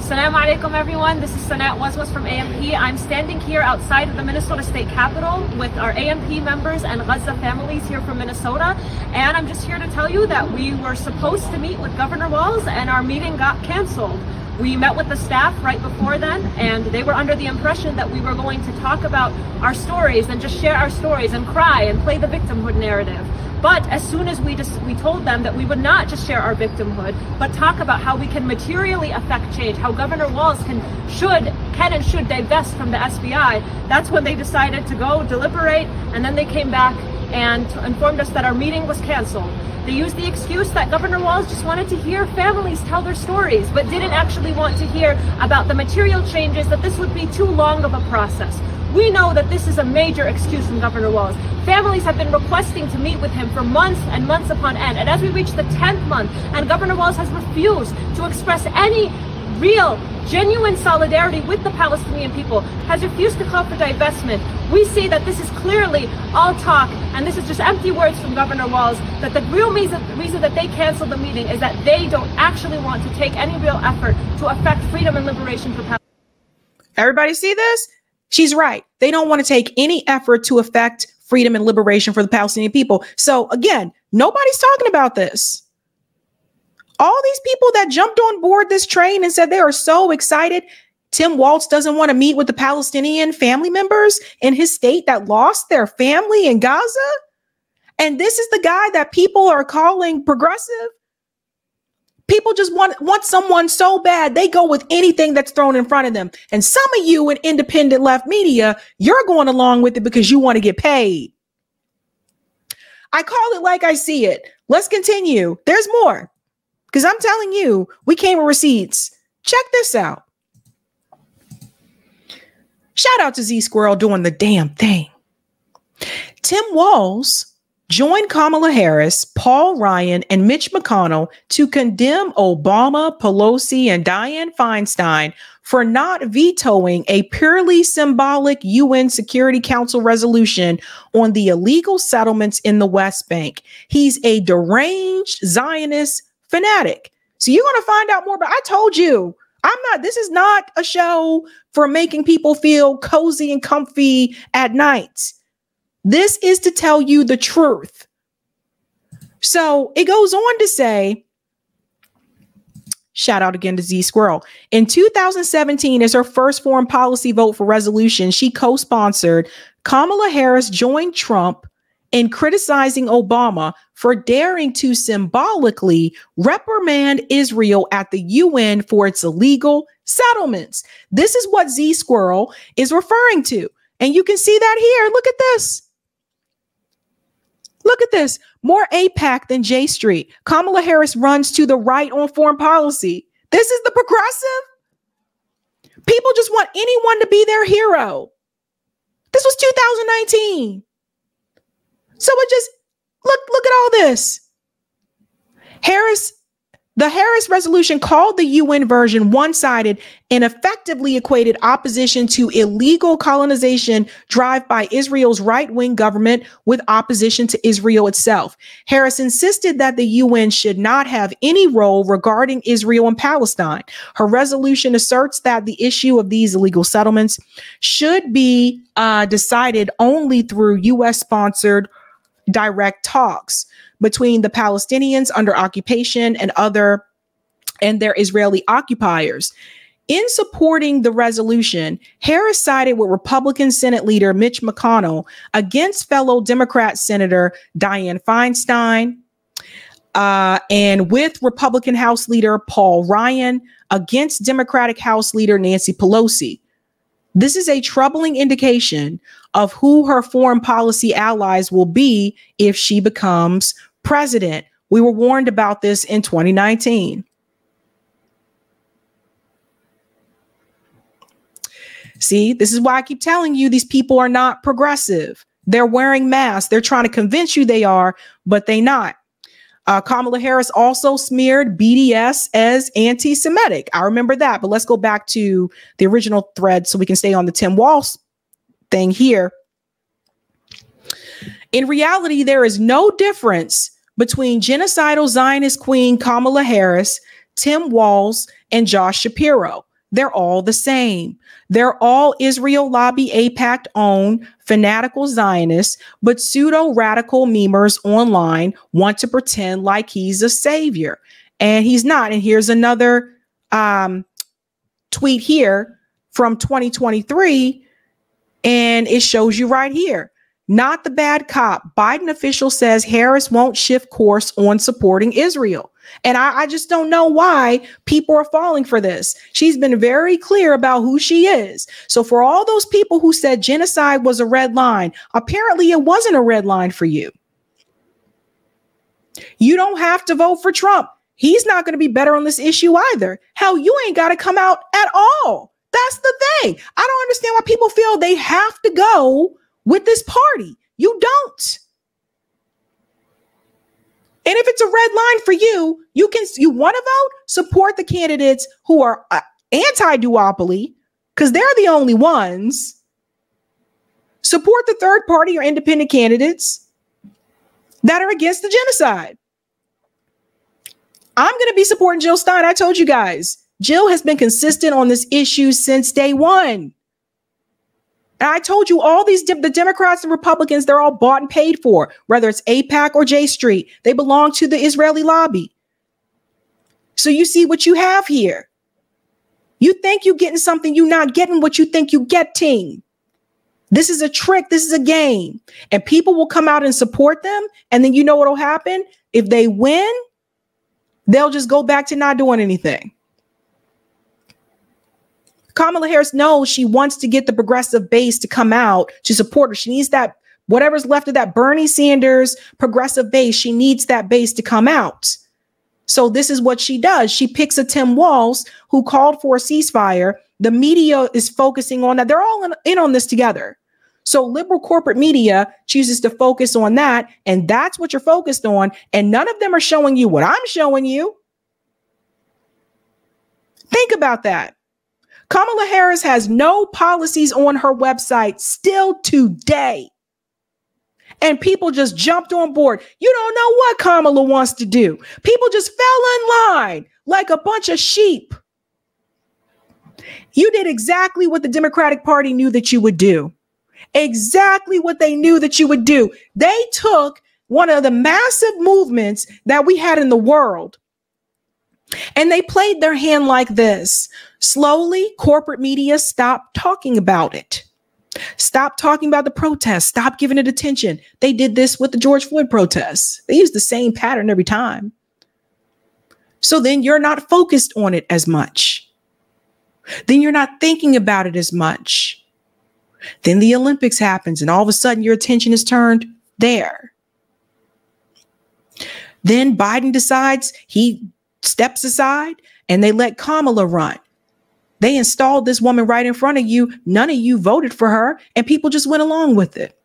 Assalamu alaikum, everyone. This is Sanat Waswas from AMP. I'm standing here outside of the Minnesota State Capitol with our AMP members and Gaza families here from Minnesota. And I'm just here to tell you that we were supposed to meet with Governor Walz and our meeting got canceled. We met with the staff right before then, and they were under the impression that we were going to talk about our stories and just share our stories and cry and play the victimhood narrative. But as soon as we told them that we would not just share our victimhood, but talk about how we can materially affect change, how Governor Walz can and should divest from the SBI, that's when they decided to go deliberate, and then they came back and informed us that our meeting was canceled. They used the excuse that Governor Walz just wanted to hear families tell their stories, but didn't actually want to hear about the material changes, that this would be too long of a process. We know that this is a major excuse from Governor Walz. Families have been requesting to meet with him for months and months upon end. And as we reach the 10th month, and Governor Walz has refused to express any real, genuine solidarity with the Palestinian people, has refused to call for divestment, we see that this is clearly all talk, and this is just empty words from Governor Walz, that the real reason that they canceled the meeting is that they don't actually want to take any real effort to affect freedom and liberation for Palestine. Everybody see this? She's right. They don't want to take any effort to affect freedom and liberation for the Palestinian people. So again, nobody's talking about this. All these people that jumped on board this train and said they are so excited. Tim Walz doesn't want to meet with the Palestinian family members in his state that lost their family in Gaza. And this is the guy that people are calling progressive. People just want someone so bad, they go with anything that's thrown in front of them. And some of you in independent left media, you're going along with it because you want to get paid. I call it like I see it. Let's continue. There's more. Because I'm telling you, we came with receipts. Check this out. Shout out to Z Squirrel doing the damn thing. Tim Walz joined Kamala Harris, Paul Ryan, and Mitch McConnell to condemn Obama, Pelosi, and Dianne Feinstein for not vetoing a purely symbolic UN Security Council resolution on the illegal settlements in the West Bank. He's a deranged Zionist fanatic. So you're going to find out more. But I told you, this is not a show for making people feel cozy and comfy at night. This is to tell you the truth. So it goes on to say, shout out again to Z Squirrel. In 2017, as her first foreign policy vote for resolution, she co-sponsored. Kamala Harris joined Trump in criticizing Obama for daring to symbolically reprimand Israel at the UN for its illegal settlements. This is what Z Squirrel is referring to. And you can see that here. Look at this. Look at this. More AIPAC than J Street. Kamala Harris runs to the right on foreign policy. This is the progressive. People just want anyone to be their hero. This was 2019. So it just, look at all this. The Harris resolution called the UN version one-sided and effectively equated opposition to illegal colonization drive by Israel's right-wing government with opposition to Israel itself. Harris insisted that the UN should not have any role regarding Israel and Palestine. Her resolution asserts that the issue of these illegal settlements should be decided only through US-sponsored direct talks between the Palestinians under occupation and their Israeli occupiers. In supporting the resolution, Harris sided with Republican Senate leader Mitch McConnell against fellow Democrat Senator Dianne Feinstein, and with Republican House leader Paul Ryan against Democratic House leader Nancy Pelosi. This is a troubling indication of who her foreign policy allies will be if she becomes president. We were warned about this in 2019. See, this is why I keep telling you these people are not progressive. They're wearing masks. They're trying to convince you they are, but they not. Kamala Harris also smeared BDS as anti-Semitic. I remember that, but let's go back to the original thread so we can stay on the Tim Walz thing here. In reality, there is no difference between genocidal Zionist queen Kamala Harris, Tim Walz, and Josh Shapiro. They're all the same. They're all Israel lobby AIPAC-owned fanatical Zionists, but pseudo-radical memers online want to pretend like he's a savior. And he's not. And here's another tweet here from 2023, and it shows you right here. Not the bad cop. Biden official says Harris won't shift course on supporting Israel. And I just don't know why people are falling for this. She's been very clear about who she is. So for all those people who said genocide was a red line, apparently it wasn't a red line for you. You don't have to vote for Trump. He's not going to be better on this issue either. Hell, you ain't got to come out at all. That's the thing. I don't understand why people feel they have to go with this party. You don't. And if it's a red line for you, you want to vote, support the candidates who are anti-duopoly, because they're the only ones. Support the third party or independent candidates that are against the genocide. I'm going to be supporting Jill Stein. I told you guys, Jill has been consistent on this issue since day one. And I told you all these, the Democrats and Republicans, they're all bought and paid for, whether it's AIPAC or J Street. They belong to the Israeli lobby. So you see what you have here. You think you're getting something, you're not getting what you think you're getting. This is a trick. This is a game. And people will come out and support them. And then you know what will happen? If they win, they'll just go back to not doing anything. Kamala Harris knows she wants to get the progressive base to come out to support her. She needs that, whatever's left of that Bernie Sanders progressive base, she needs that base to come out. So this is what she does. She picks a Tim Walz who called for a ceasefire. The media is focusing on that. They're all in on this together. So liberal corporate media chooses to focus on that. And that's what you're focused on. And none of them are showing you what I'm showing you. Think about that. Kamala Harris has no policies on her website still today. And people just jumped on board. You don't know what Kamala wants to do. People just fell in line like a bunch of sheep. You did exactly what the Democratic Party knew that you would do. Exactly what they knew that you would do. They took one of the massive movements that we had in the world, and they played their hand like this. Slowly, corporate media stopped talking about it. Stop talking about the protests. Stop giving it attention. They did this with the George Floyd protests. They used the same pattern every time. So then you're not focused on it as much. Then you're not thinking about it as much. Then the Olympics happens and all of a sudden your attention is turned there. Then Biden decides, he steps aside and they let Kamala run. They installed this woman right in front of you. None of you voted for her and people just went along with it.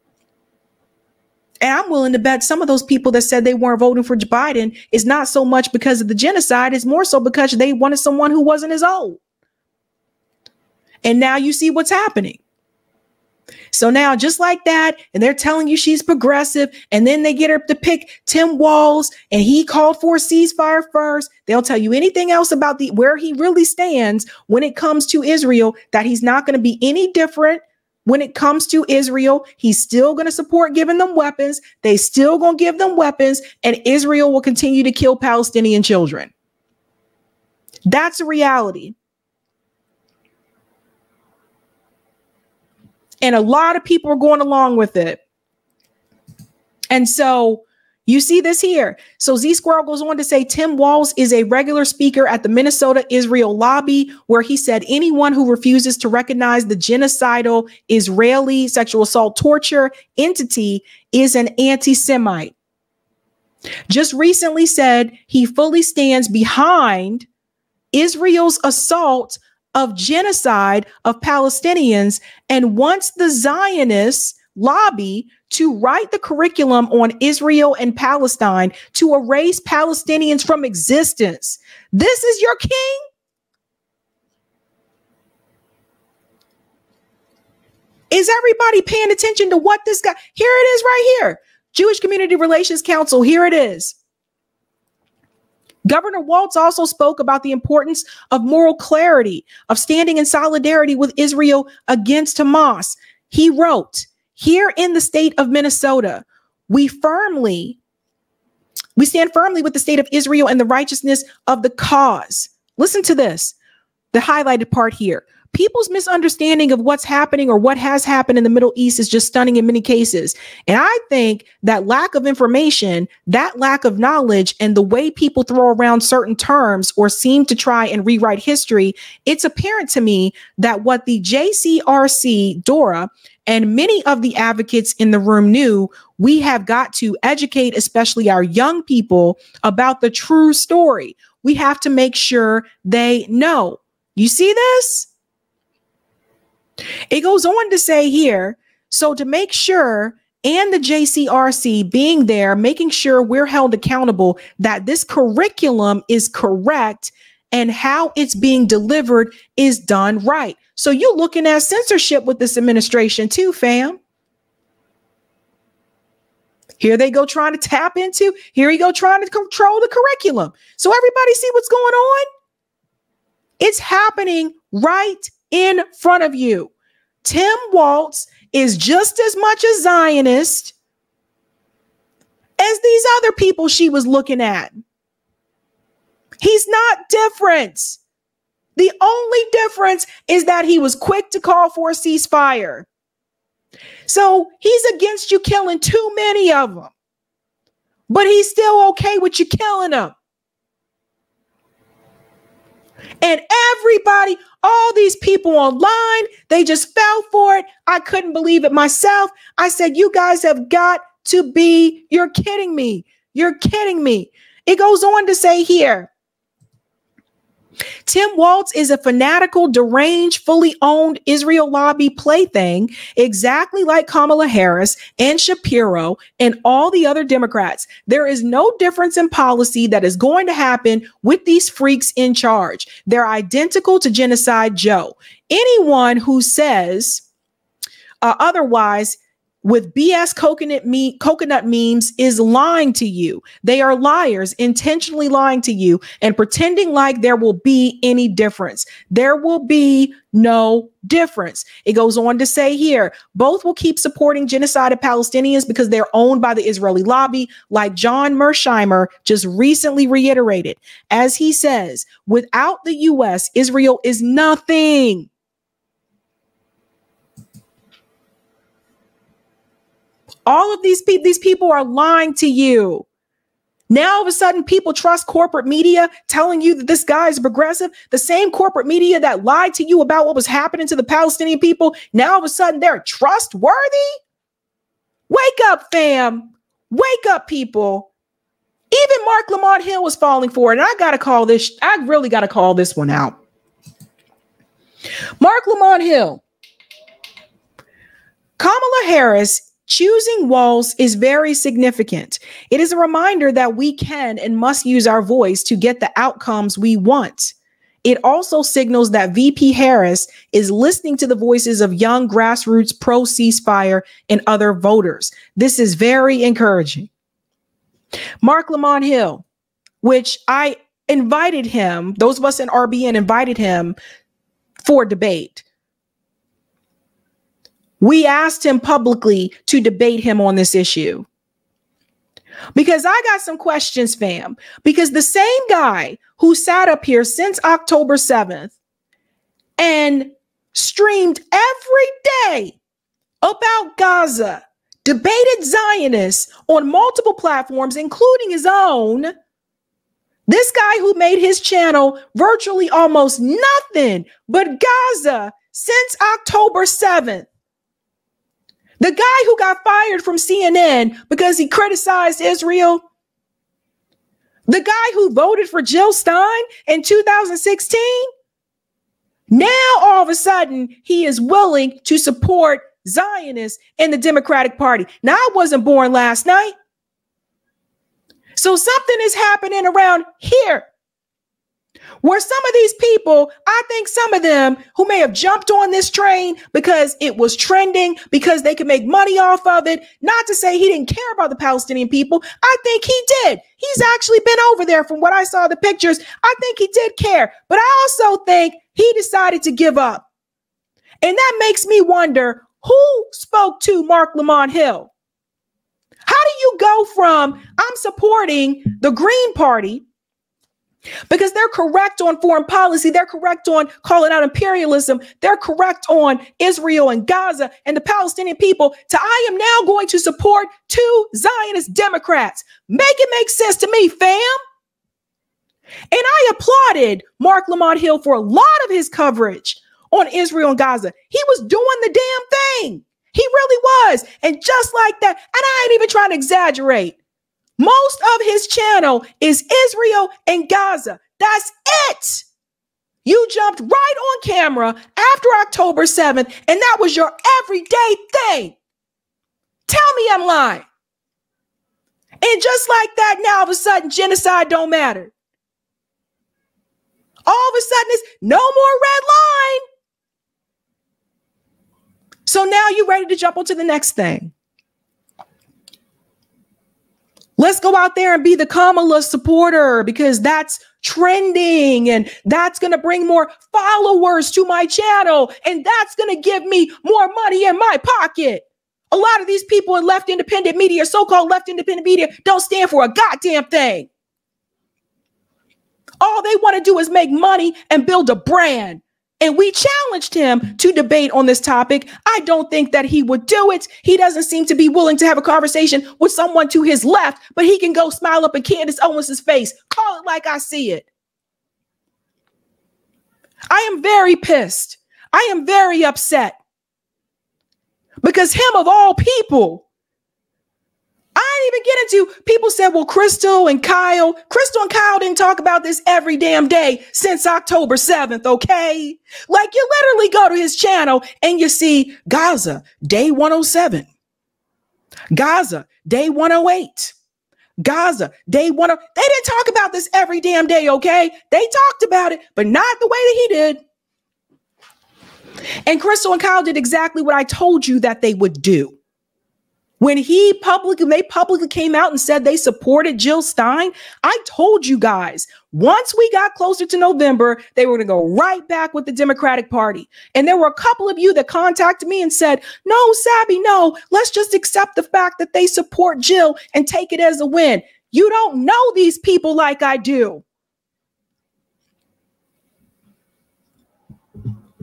And I'm willing to bet some of those people that said they weren't voting for Biden is not so much because of the genocide. It's more so because they wanted someone who wasn't as old. And now you see what's happening. So now just like that, and they're telling you she's progressive, and then they get her to pick Tim Walz, and he called for a ceasefire first. They'll tell you anything else about where he really stands when it comes to Israel, that he's not going to be any different when it comes to Israel. He's still going to support giving them weapons. They still going to give them weapons, and Israel will continue to kill Palestinian children. That's a reality. And a lot of people are going along with it. And so you see this here. So Z Squirrel goes on to say Tim Walz is a regular speaker at the Minnesota Israel lobby, where he said anyone who refuses to recognize the genocidal Israeli sexual assault torture entity is an anti-Semite. Just recently said he fully stands behind Israel's assault of genocide of Palestinians and wants the Zionists lobby to write the curriculum on Israel and Palestine to erase Palestinians from existence. This is your king? Is everybody paying attention to what this guy? Here it is right here. Jewish Community Relations Council. Here it is. Governor Walz also spoke about the importance of moral clarity, of standing in solidarity with Israel against Hamas. He wrote, here in the state of Minnesota, we stand firmly with the state of Israel and the righteousness of the cause. Listen to this. the highlighted part here. People's misunderstanding of what's happening or what has happened in the Middle East is just stunning in many cases. And I think that lack of information, that lack of knowledge, and the way people throw around certain terms or seem to try and rewrite history, it's apparent to me that what the JCRC, Dora, and many of the advocates in the room knew, we have got to educate, especially our young people, about the true story. We have to make sure they know. You see this? It goes on to say here, so to make sure, and the JCRC being there, making sure we're held accountable that this curriculum is correct and how it's being delivered is done right. So you're looking at censorship with this administration too, fam. Here they go trying to tap into, here you go trying to control the curriculum. So everybody see what's going on? It's happening right in front of you. Tim Walz is just as much a Zionist as these other people she was looking at. He's not different. The only difference is that he was quick to call for a ceasefire. So he's against you killing too many of them, but he's still okay with you killing them. And everybody, all these people online, they just fell for it. I couldn't believe it myself. I said, you guys have got to be, you're kidding me. You're kidding me. It goes on to say here, Tim Walz is a fanatical, deranged, fully owned Israel lobby plaything, exactly like Kamala Harris and Shapiro and all the other Democrats. There is no difference in policy that is going to happen with these freaks in charge. They're identical to Genocide Joe. Anyone who says otherwise with BS coconut memes is lying to you. They are liars, intentionally lying to you and pretending like there will be any difference. There will be no difference. It goes on to say here, both will keep supporting genocided Palestinians because they're owned by the Israeli lobby, like John Mersheimer just recently reiterated. As he says, without the U.S., Israel is nothing. All of these people are lying to you. Now, all of a sudden, people trust corporate media telling you that this guy is progressive. The same corporate media that lied to you about what was happening to the Palestinian people. Now, all of a sudden, they're trustworthy. Wake up, fam. Wake up, people. Even Mark Lamont Hill was falling for it. And I really got to call this one out. Mark Lamont Hill. Kamala Harris choosing Walz is very significant. It is a reminder that we can and must use our voice to get the outcomes we want. It also signals that VP Harris is listening to the voices of young grassroots pro-ceasefire and other voters. This is very encouraging. Mark Lamont Hill, which I invited him, those of us in RBN invited him for debate. We asked him publicly to debate him on this issue. Because I got some questions, fam. Because the same guy who sat up here since October 7th and streamed every day about Gaza, debated Zionists on multiple platforms, including his own, this guy who made his channel virtually almost nothing but Gaza since October 7th. The guy who got fired from CNN because he criticized Israel. The guy who voted for Jill Stein in 2016. Now, all of a sudden, he is willing to support Zionists in the Democratic Party. Now, I wasn't born last night. So something is happening around here where some of these people, I think some of them who may have jumped on this train because it was trending, because they could make money off of it, not to say he didn't care about the Palestinian people. I think he did. He's actually been over there from what I saw the pictures. I think he did care, but I also think he decided to give up. And that makes me wonder who spoke to Mark Lamont Hill. How do you go from I'm supporting the Green Party Because they're correct on foreign policy. They're correct on calling out imperialism. They're correct on Israel and Gaza and the Palestinian people. I am now going to support 2 Zionist Democrats. Make it make sense to me, fam. And I applauded Mark Lamont Hill for a lot of his coverage on Israel and Gaza. He was doing the damn thing. He really was. And just like that, and I ain't even trying to exaggerate, most of his channel is Israel and Gaza. That's it. You jumped right on camera after October 7th, and that was your everyday thing. Tell me I'm lying. And just like that, now all of a sudden, genocide don't matter. All of a sudden, it's no more red line. So now you're ready to jump onto the next thing. Let's go out there and be the Kamala supporter because that's trending and that's going to bring more followers to my channel and that's going to give me more money in my pocket. A lot of these people in left independent media, so-called left independent media, don't stand for a goddamn thing. All they want to do is make money and build a brand. And we challenged him to debate on this topic. I don't think that he would do it. He doesn't seem to be willing to have a conversation with someone to his left, but he can go smile up in Candace Owens' face. Call it like I see it. I am very pissed. I am very upset. Because him of all people, I didn't even get into, people said, well, Crystal and Kyle didn't talk about this every damn day since October 7th, okay? Like you literally go to his channel and you see Gaza, day 107. Gaza, day 108. Gaza, day 10. They didn't talk about this every damn day, okay? They talked about it, but not the way that he did. And Crystal and Kyle did exactly what I told you that they would do. When they publicly came out and said they supported Jill Stein, I told you guys, once we got closer to November, they were going to go right back with the Democratic Party. And there were a couple of you that contacted me and said, no, Sabby, no, let's just accept the fact that they support Jill and take it as a win. You don't know these people like I do.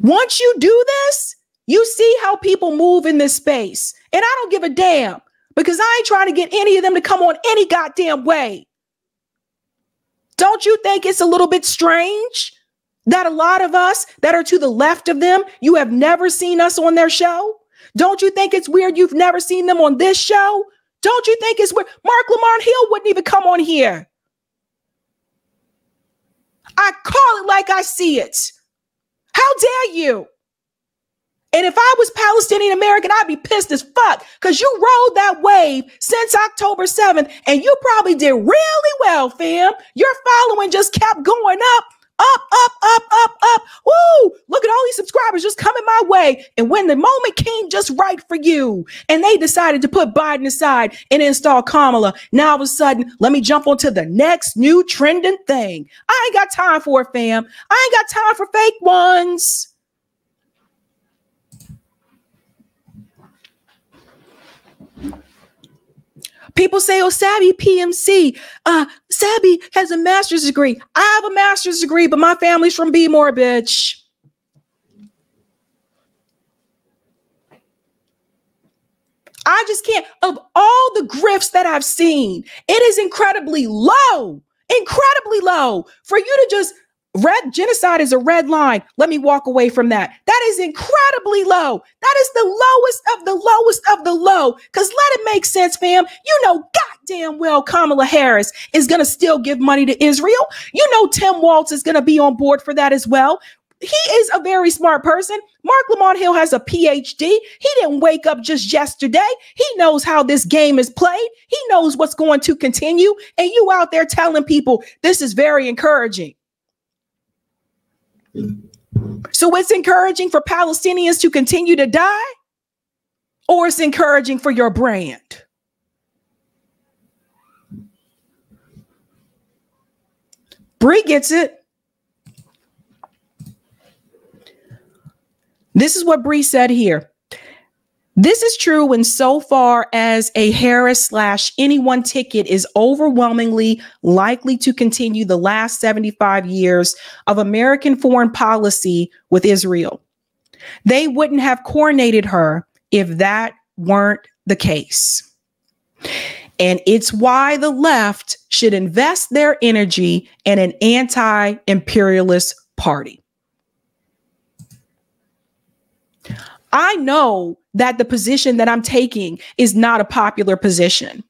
Once you do this, you see how people move in this space. And I don't give a damn because I ain't trying to get any of them to come on any goddamn way. Don't you think it's a little bit strange that a lot of us that are to the left of them, you have never seen us on their show? Don't you think it's weird you've never seen them on this show? Don't you think it's weird? Mark Lamont Hill wouldn't even come on here. I call it like I see it. How dare you? And if I was Palestinian American, I'd be pissed as fuck because you rode that wave since October 7th and you probably did really well, fam. Your following just kept going up, up, up, up, up, up. Woo! Look at all these subscribers just coming my way. And when the moment came just right for you and they decided to put Biden aside and install Kamala, now all of a sudden, let me jump onto the next new trending thing. I ain't got time for it, fam. I ain't got time for fake ones. People say, oh, Sabby PMC. Sabby has a master's degree. I have a master's degree, but my family's from B-More, bitch. I just can't. Of all the grifts that I've seen, it is incredibly low for you to just genocide is a red line. Let me walk away from that. That is incredibly low. That is the lowest of the lowest of the low. Because let it make sense, fam. You know goddamn well Kamala Harris is going to still give money to Israel. You know Tim Walz is going to be on board for that as well. He is a very smart person. Mark Lamont Hill has a PhD. He didn't wake up just yesterday. He knows how this game is played. He knows what's going to continue. And you out there telling people this is very encouraging. So it's encouraging for Palestinians to continue to die, or it's encouraging for your brand? Bree gets it. This is what Bree said here. This is true insofar as a Harris / anyone ticket is overwhelmingly likely to continue the last 75 years of American foreign policy with Israel. They wouldn't have coronated her if that weren't the case. And it's why the left should invest their energy in an anti-imperialist party. I know that the position that I'm taking is not a popular position.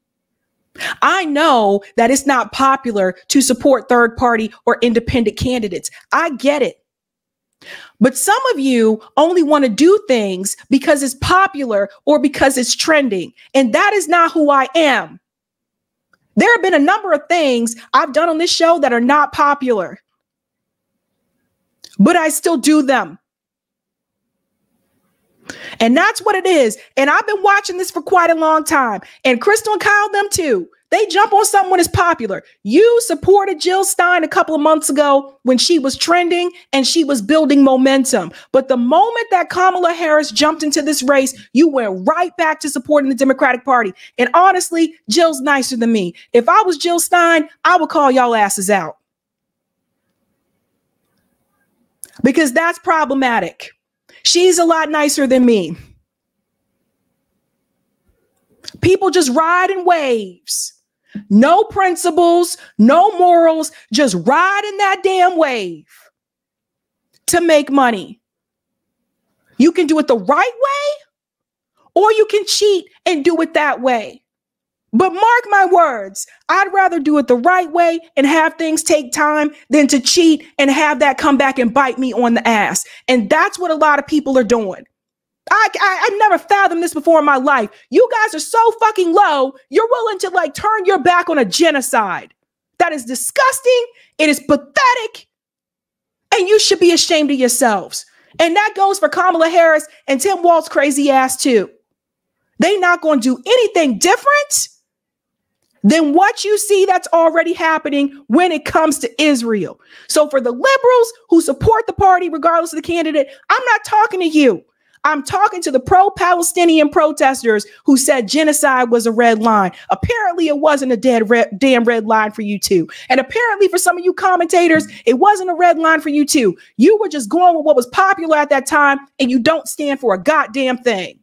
I know that it's not popular to support third party or independent candidates. I get it. But some of you only want to do things because it's popular or because it's trending. And that is not who I am. There have been a number of things I've done on this show that are not popular, but I still do them. And that's what it is. And I've been watching this for quite a long time. And Crystal and Kyle, them too. They jump on something when it's popular. You supported Jill Stein a couple of months ago when she was trending and she was building momentum. But the moment that Kamala Harris jumped into this race, you went right back to supporting the Democratic Party. And honestly, Jill's nicer than me. If I was Jill Stein, I would call y'all asses out. Because that's problematic. She's a lot nicer than me. People just ride in waves. No principles, no morals, just ride in that damn wave to make money. You can do it the right way, or you can cheat and do it that way. But mark my words, I'd rather do it the right way and have things take time than to cheat and have that come back and bite me on the ass. And that's what a lot of people are doing. I never fathomed this before in my life. You guys are so fucking low, you're willing to like turn your back on a genocide. That is disgusting. It is pathetic. And you should be ashamed of yourselves. And that goes for Kamala Harris and Tim Walz's crazy ass too. They're not going to do anything different than what you see that's already happening when it comes to Israel. So for the liberals who support the party, regardless of the candidate, I'm not talking to you. I'm talking to the pro-Palestinian protesters who said genocide was a red line. Apparently, it wasn't a damn red line for you too. And apparently, for some of you commentators, it wasn't a red line for you too. You were just going with what was popular at that time, and you don't stand for a goddamn thing.